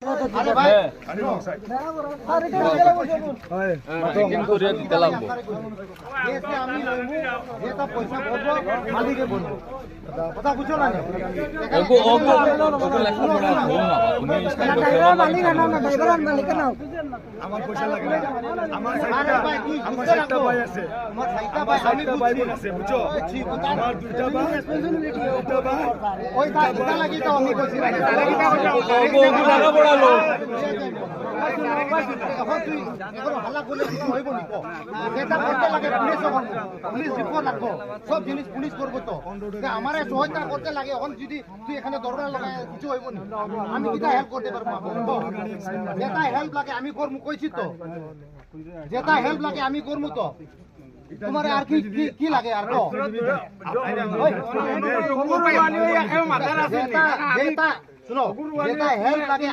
अरे भाई কথা বুঝছো না আমার পয়সা লাগে না আমার সাইডটা ভাই আছে আমার সাইডটা ভাই আমি বুঝছি বুঝছো আমার দুইটা ভাই ওই দাদা লাগি তো আমি কইছি না ওগো লাগা বড় লোক এখন তুই এখন হাল্লা করলে কিছু হইব নি কো এটা করতে লাগে পুলিশ রিপোর্ট লাগবো সব জিনিস পুলিশ করবো তো আমারে সহায়তা করতে লাগে এখন যদি তুই এখানে দরবার লাগায় কিছু হইব নি আমি কিটা হেল্প করতে পারবো যেটা হেল্প লাগে আমি করমু কইছি তো যেটা হেল্প লাগে আমি করমু তো তোমার আর কি কি লাগে আর কো যেটা শুনো যেটা হেল্প লাগে